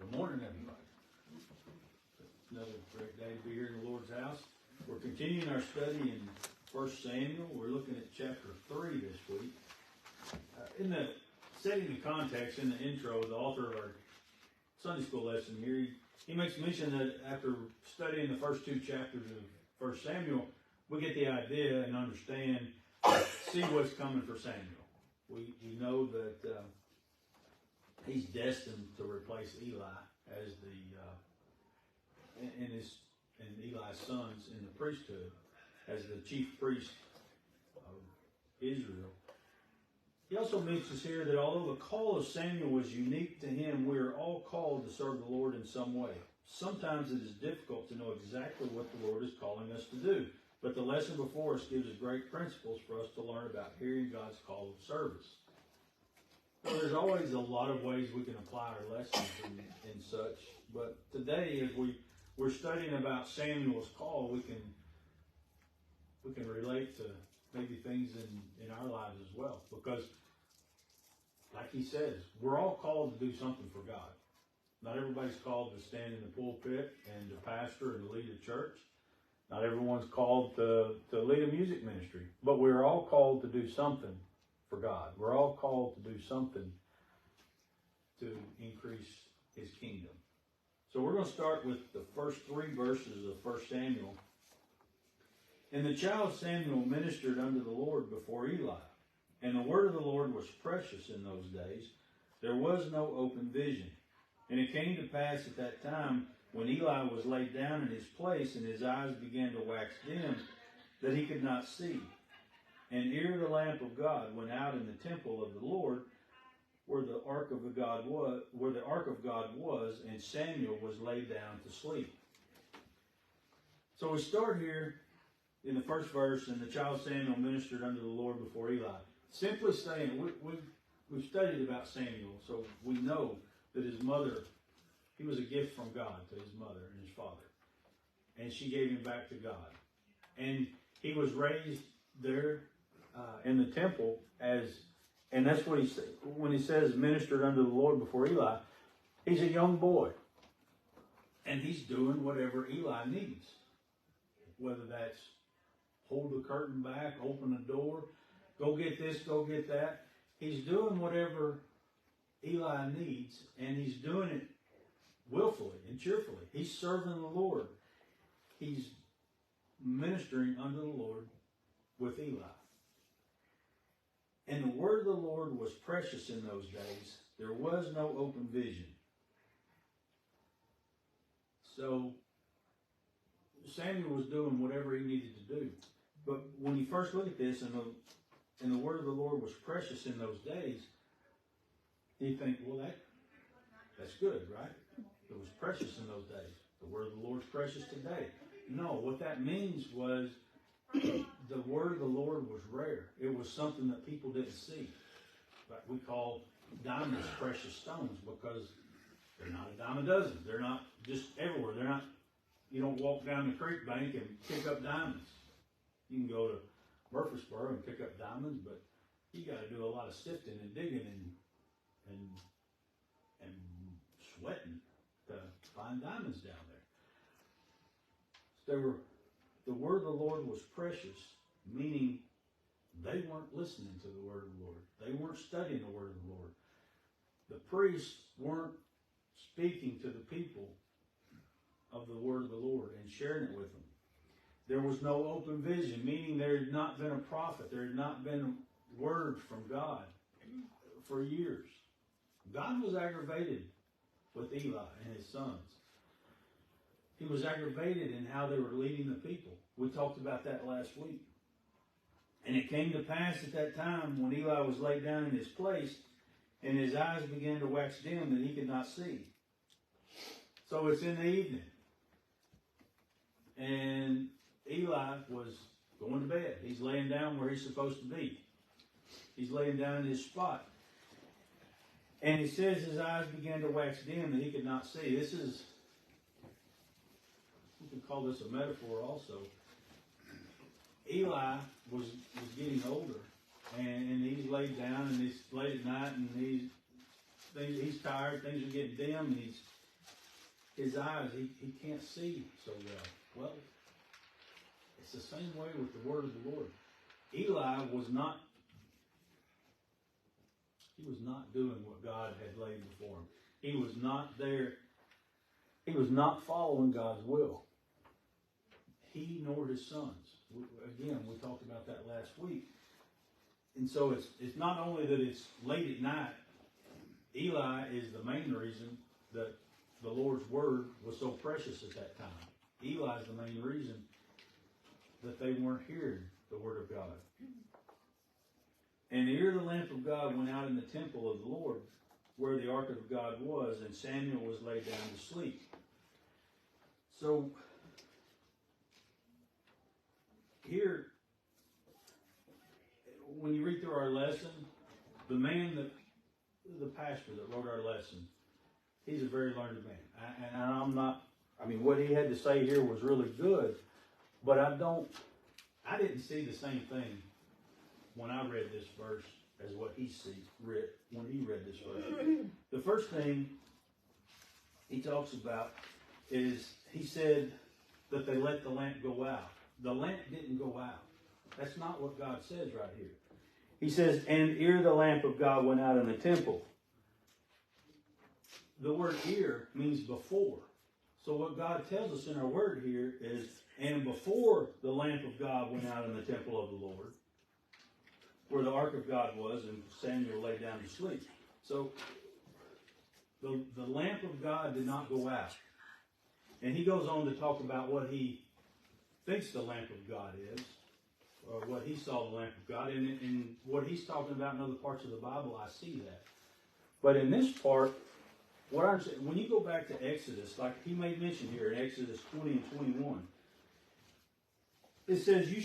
Good morning, everybody. Another great day to be here in the Lord's house. We're continuing our study in 1 Samuel. We're looking at chapter 3 this week. In the setting the context, in the intro, the author of our Sunday school lesson here, he makes mention that after studying the first two chapters of 1 Samuel, we get the idea and understand, see what's coming for Samuel. We know that he's destined to replace Eli as and Eli's sons in the priesthood as the chief priest of Israel. He also mentions here that although the call of Samuel was unique to him, we are all called to serve the Lord in some way. Sometimes it is difficult to know exactly what the Lord is calling us to do, but the lesson before us gives us great principles for us to learn about hearing God's call of service. So there's always a lot of ways we can apply our lessons and such, but today as we're studying about Samuel's call, we can relate to maybe things in our lives as well, because like he says, we're all called to do something for God. Not everybody's called to stand in the pulpit and to pastor and to lead a church. Not everyone's called to lead a music ministry, but we're all called to do something for God. We're all called to do something to increase his kingdom. So we're going to start with the first three verses of 1 Samuel. And the child Samuel ministered unto the Lord before Eli. And the word of the Lord was precious in those days. There was no open vision. And it came to pass at that time, when Eli was laid down in his place, and his eyes began to wax dim, that he could not see. And ere the lamp of God went out in the temple of the Lord, where the ark of God was, and Samuel was laid down to sleep. So we start here in the first verse, and the child Samuel ministered unto the Lord before Eli. Simply saying, we've studied about Samuel, so we know that his mother, he was a gift from God to his mother and his father. And she gave him back to God. And he was raised there in the temple and that's what he said. When he says ministered unto the Lord before Eli, he's a young boy. And he's doing whatever Eli needs. Whether that's hold the curtain back, open the door, go get this, go get that. He's doing whatever Eli needs, and he's doing it willfully and cheerfully. He's serving the Lord. He's ministering unto the Lord with Eli. And the word of the Lord was precious in those days. There was no open vision. So Samuel was doing whatever he needed to do. But when you first look at this, and the word of the Lord was precious in those days, you think, well, that's good, right? It was precious in those days. The word of the Lord's precious today. No, what that means was the word of the Lord was rare. It was something that people didn't see. But we call diamonds precious stones because they're not a dime a dozen. They're not just everywhere. They're not. You don't walk down the creek bank and pick up diamonds. You can go to Murfreesboro and pick up diamonds, but you got to do a lot of sifting and digging and sweating to find diamonds down there. The word of the Lord was precious, meaning they weren't listening to the word of the Lord. They weren't studying the word of the Lord. The priests weren't speaking to the people of the word of the Lord and sharing it with them. There was no open vision, meaning there had not been a prophet. There had not been word from God for years. God was aggravated with Eli and his sons. He was aggravated in how they were leading the people. We talked about that last week. And it came to pass at that time when Eli was laid down in his place and his eyes began to wax dim that he could not see. So it's in the evening. And Eli was going to bed. He's laying down where he's supposed to be. He's laying down in his spot. And he says his eyes began to wax dim that he could not see. This is, we can call this a metaphor also. Eli was getting older, and he's laid down, and it's late at night, and he's tired. Things are getting dim, and his eyes, he can't see so well. Well, it's the same way with the word of the Lord. Eli was not doing what God had laid before him. He was not there. He was not following God's will. He nor his sons. Again, we talked about that last week. And so it's not only that it's late at night. Eli is the main reason that the Lord's word was so precious at that time. Eli is the main reason that they weren't hearing the word of God. And ere the lamp of God went out in the temple of the Lord, where the ark of God was, and Samuel was laid down to sleep. So, here, when you read through our lesson, the pastor that wrote our lesson, he's a very learned man. And what he had to say here was really good, but I didn't see the same thing when I read this verse as what he read when he read this verse. The first thing he talks about is, he said that they let the lamp go out. The lamp didn't go out. That's not what God says right here. He says, and ere the lamp of God went out in the temple. The word ere means before. So what God tells us in our word here is, and before the lamp of God went out in the temple of the Lord, where the ark of God was, and Samuel lay down to sleep. So the lamp of God did not go out. And he goes on to talk about what he thinks the lamp of God is, or what he saw the lamp of God. And in what he's talking about in other parts of the Bible, I see that. But in this part, what I'm saying, when you go back to Exodus, like he made mention here in Exodus 20 and 21, it says, you